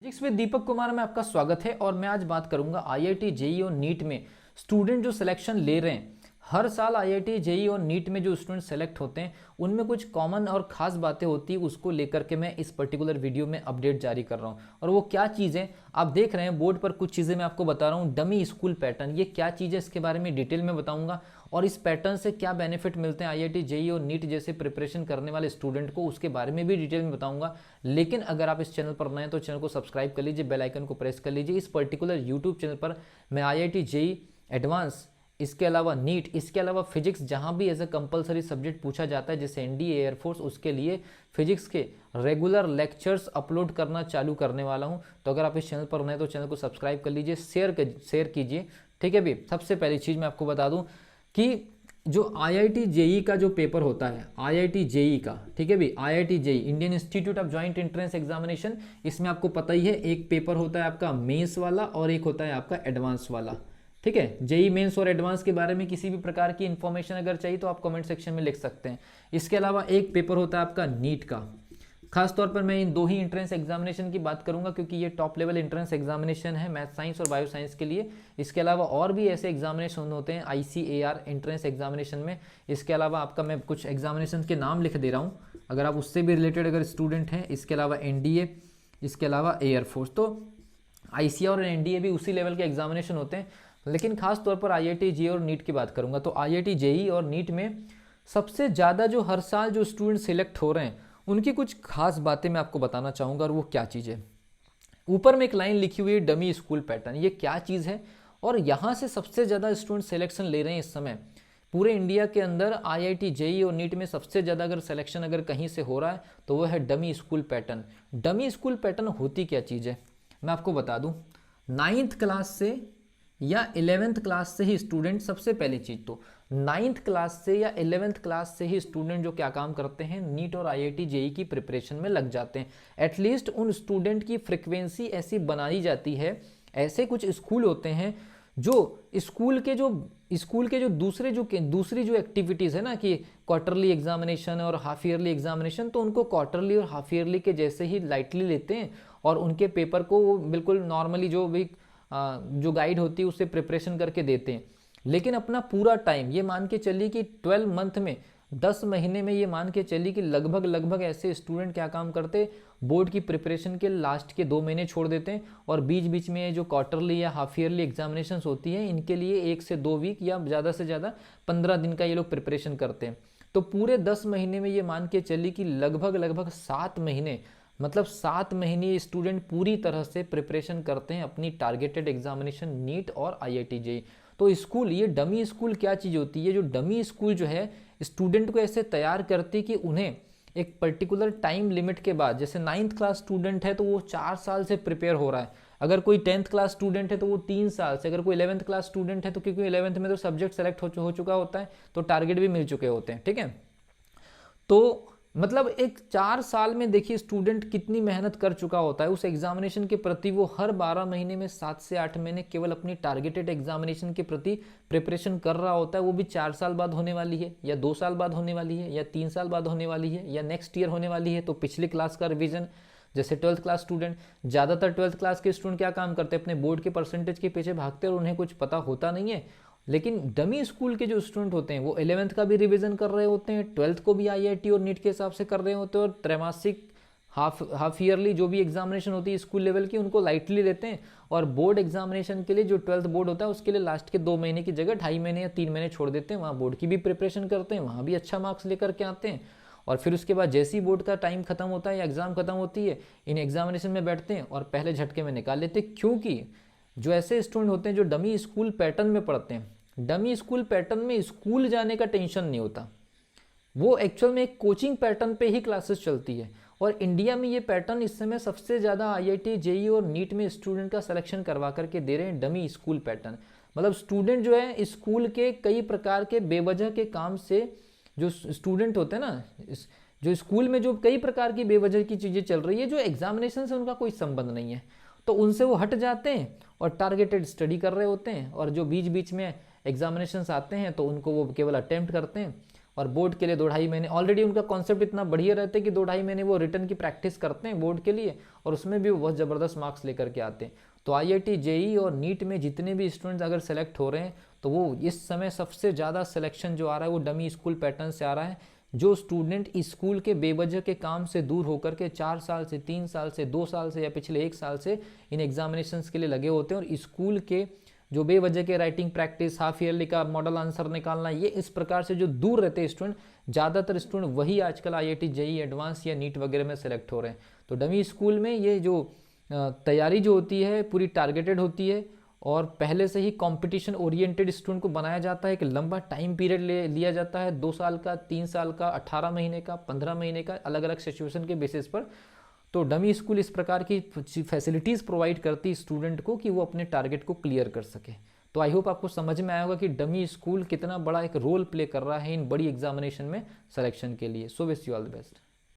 Physics में दीपक कुमार में आपका स्वागत है और मैं आज बात करूंगा आईआईटी जेईई और नीट में स्टूडेंट जो सिलेक्शन ले रहे हैं। हर साल आईआईटी जेईई और नीट में जो स्टूडेंट सेलेक्ट होते हैं उनमें कुछ कॉमन और खास बातें होती है, उसको लेकर के मैं इस पर्टिकुलर वीडियो में अपडेट जारी कर रहा हूं। और वो क्या चीज़ें आप देख रहे हैं बोर्ड पर, कुछ चीज़ें मैं आपको बता रहा हूँ। डमी स्कूल पैटर्न, ये क्या चीज़ है इसके बारे में डिटेल में बताऊंगा और इस पैटर्न से क्या बेनिफिट मिलते हैं आईआईटी जेईई और नीट जैसे प्रिपरेशन करने वाले स्टूडेंट को, उसके बारे में भी डिटेल में बताऊंगा। लेकिन अगर आप इस चैनल पर नए हैं तो चैनल को सब्सक्राइब कर लीजिए, बेल आइकन को प्रेस कर लीजिए। इस पर्टिकुलर यूट्यूब चैनल पर मैं आईआईटी जेईई एडवांस, इसके अलावा नीट, इसके अलावा फिजिक्स, जहां भी एज ए कंपलसरी सब्जेक्ट पूछा जाता है जैसे एनडीए, एयरफोर्स, उसके लिए फिजिक्स के रेगुलर लेक्चर्स अपलोड करना चालू करने वाला हूं। तो अगर आप इस चैनल पर नए तो चैनल को सब्सक्राइब कर लीजिए, शेयर कीजिए। ठीक है भी। सबसे पहली चीज़ मैं आपको बता दूं कि जो आईआईटी जेईई का जो पेपर होता है, आईआईटी जेईई का, ठीक है भी, IIT JEE Indian institute of joint entrance examination, इसमें आपको पता ही है एक पेपर होता है आपका मेंस वाला और एक होता है आपका एडवांस वाला। ठीक है, जेईई मेंस और एडवांस के बारे में किसी भी प्रकार की इंफॉर्मेशन अगर चाहिए तो आप कमेंट सेक्शन में लिख सकते हैं। इसके अलावा एक पेपर होता है आपका नीट का। खास तौर पर मैं इन दो ही एंट्रेंस एग्जामिनेशन की बात करूंगा क्योंकि ये टॉप लेवल एंट्रेंस एग्जामिनेशन है मैथ साइंस और बायो साइंस के लिए। इसके अलावा और भी ऐसे एग्जामिनेशन होते हैं आईसीएआर एंट्रेंस एग्जामिनेशन में। इसके अलावा आपका मैं कुछ एग्जामिनेशन के नाम लिख दे रहा हूँ, अगर आप उससे भी रिलेटेड अगर स्टूडेंट हैं। इसके अलावा एनडीए, इसके अलावा एयरफोर्स। तो आईसीएआर और एनडीए भी उसी लेवल के एग्जामिनेशन होते हैं, लेकिन खास तौर पर आईआईटी जेईई और नीट की बात करूंगा। तो आईआईटी जेईई और नीट में सबसे ज़्यादा जो हर साल जो स्टूडेंट सिलेक्ट हो रहे हैं उनकी कुछ खास बातें मैं आपको बताना चाहूँगा और वो क्या चीज़ है। ऊपर में एक लाइन लिखी हुई है डमी स्कूल पैटर्न, ये क्या चीज़ है और यहाँ से सबसे ज़्यादा स्टूडेंट सिलेक्शन ले रहे हैं इस समय पूरे इंडिया के अंदर। आईआईटी जेईई और नीट में सबसे ज़्यादा अगर सिलेक्शन अगर कहीं से हो रहा है तो वो है dummy school pattern. Dummy school pattern होती क्या चीज़ है मैं आपको बता दूँ। 9th क्लास से या 11th क्लास से ही स्टूडेंट, सबसे पहली चीज़ तो 9th क्लास से या 11th क्लास से ही स्टूडेंट जो क्या काम करते हैं, नीट और आईआईटी जेईई की प्रिपरेशन में लग जाते हैं। एटलीस्ट उन स्टूडेंट की फ्रिक्वेंसी ऐसी बनाई जाती है। ऐसे कुछ स्कूल होते हैं जो स्कूल के जो दूसरी जो एक्टिविटीज़ है ना, कि क्वार्टरली एग्जामिनेशन और हाफ ईयरली एग्जामिनेशन, तो उनको क्वार्टरली और हाफ ईयरली के जैसे ही लाइटली लेते हैं और उनके पेपर को वो बिल्कुल नॉर्मली जो गाइड होती है उससे प्रिपरेशन करके देते हैं। लेकिन अपना पूरा टाइम ये मान के चलिए कि 12 मंथ में, 10 महीने में ये मान के चलिए कि लगभग ऐसे स्टूडेंट क्या काम करते, बोर्ड की प्रिपरेशन के लास्ट के 2 महीने छोड़ देते हैं और बीच बीच में जो क्वार्टरली या हाफ ईयरली एग्जामिनेशंस होती हैं इनके लिए 1 से 2 वीक या ज़्यादा से ज़्यादा 15 दिन का ये लोग प्रिपरेशन करते हैं। तो पूरे 10 महीने में ये मान के चलिए कि लगभग 7 महीने, मतलब 7 महीने स्टूडेंट पूरी तरह से प्रिपरेशन करते हैं अपनी टारगेटेड एग्जामिनेशन नीट और आईआईटी जेईई। तो स्कूल, ये डमी स्कूल क्या चीज़ होती है, जो डमी स्कूल जो है स्टूडेंट को ऐसे तैयार करती कि उन्हें एक पर्टिकुलर टाइम लिमिट के बाद, जैसे 9th क्लास स्टूडेंट है तो वो 4 साल से प्रिपेयर हो रहा है, अगर कोई 10th क्लास स्टूडेंट है तो वो 3 साल से, अगर कोई 11th क्लास स्टूडेंट है तो क्योंकि 11th में तो सब्जेक्ट सेलेक्ट हो चुका होता है तो टारगेट भी मिल चुके होते हैं। ठीक है, तो मतलब एक 4 साल में देखिए स्टूडेंट कितनी मेहनत कर चुका होता है उस एग्जामिनेशन के प्रति। वो हर 12 महीने में 7 से 8 महीने केवल अपनी टारगेटेड एग्जामिनेशन के प्रति प्रिपरेशन कर रहा होता है। वो भी 4 साल बाद होने वाली है या 2 साल बाद होने वाली है या 3 साल बाद होने वाली है या नेक्स्ट ईयर होने वाली है। तो पिछले क्लास का रिविजन, जैसे 12th क्लास स्टूडेंट, ज़्यादातर 12th क्लास के स्टूडेंट क्या काम करते हैं, अपने बोर्ड के परसेंटेज के पीछे भागते हैं और उन्हें कुछ पता होता नहीं है। लेकिन डमी स्कूल के जो स्टूडेंट होते हैं वो 11th का भी रिवीजन कर रहे होते हैं, 12th को भी आईआईटी और नीट के हिसाब से कर रहे होते हैं और त्रैमासिक हाफ ईयरली जो भी एग्जामिनेशन होती है स्कूल लेवल की उनको लाइटली लेते हैं। और बोर्ड एग्जामिनेशन के लिए जो 12th बोर्ड होता है उसके लिए लास्ट के 2 महीने की जगह 2.5 महीने या 3 महीने छोड़ देते हैं, वहाँ बोर्ड की भी प्रिपरेशन करते हैं, वहाँ भी अच्छा मार्क्स लेकर के आते हैं। और फिर उसके बाद जैसे ही बोर्ड का टाइम खत्म होता है या एग्जाम खत्म होती है, इन एग्जामिनेशन में बैठते हैं और पहले झटके में निकाल लेते हैं। क्योंकि जो ऐसे स्टूडेंट होते हैं जो डमी स्कूल पैटर्न में पढ़ते हैं, डमी स्कूल पैटर्न में स्कूल जाने का टेंशन नहीं होता, वो एक्चुअल में एक कोचिंग पैटर्न पे ही क्लासेस चलती है। और इंडिया में ये पैटर्न इस समय सबसे ज़्यादा आईआईटी जेईई और नीट में स्टूडेंट का सिलेक्शन करवा करके दे रहे हैं, डमी स्कूल पैटर्न। मतलब स्टूडेंट जो है स्कूल के कई प्रकार के बेवजह के काम से, जो स्टूडेंट होते हैं ना, जो स्कूल में जो कई प्रकार की बेवजह की चीज़ें चल रही है जो एग्जामिनेशन से उनका कोई संबंध नहीं है, तो उनसे वो हट जाते हैं और टारगेटेड स्टडी कर रहे होते हैं। और जो बीच बीच में एग्जामिनेशंस आते हैं तो उनको वो केवल अटेम्प्ट करते हैं और बोर्ड के लिए 2-2.5 महीने। ऑलरेडी उनका कॉन्सेप्ट इतना बढ़िया रहता है कि 2-2.5 महीने वो रिटर्न की प्रैक्टिस करते हैं बोर्ड के लिए, और उसमें भी वो बहुत ज़बरदस्त मार्क्स लेकर के आते हैं। तो IIT JEE और नीट में जितने भी स्टूडेंट्स अगर सेलेक्ट हो रहे हैं, तो वो इस समय सबसे ज़्यादा सिलेक्शन जो आ रहा है वो डमी स्कूल पैटर्न से आ रहा है। जो स्टूडेंट स्कूल के बेवजह के काम से दूर होकर के 4 साल से, 3 साल से, 2 साल से या पिछले 1 साल से इन एग्जामिनेशंस के लिए लगे होते हैं, और स्कूल के जो बेवजह के राइटिंग प्रैक्टिस, हाफ ईयरली का मॉडल आंसर निकालना, ये इस प्रकार से जो दूर रहते हैं स्टूडेंट, ज़्यादातर स्टूडेंट वही आजकल IIT JEE एडवांस या नीट वगैरह में सेलेक्ट हो रहे हैं। तो डमी स्कूल में ये जो तैयारी जो होती है पूरी टारगेटेड होती है, और पहले से ही कंपटीशन ओरिएंटेड स्टूडेंट को बनाया जाता है। एक लंबा टाइम पीरियड लिया जाता है, 2 साल का, 3 साल का, 18 महीने का, 15 महीने का, अलग अलग सिचुएशन के बेसिस पर। तो डमी स्कूल इस प्रकार की फैसिलिटीज़ प्रोवाइड करती है स्टूडेंट को कि वो अपने टारगेट को क्लियर कर सके। तो आई होप आपको समझ में आया होगा कि डमी स्कूल कितना बड़ा एक रोल प्ले कर रहा है इन बड़ी एग्जामिनेशन में सिलेक्शन के लिए। So wish you all the best.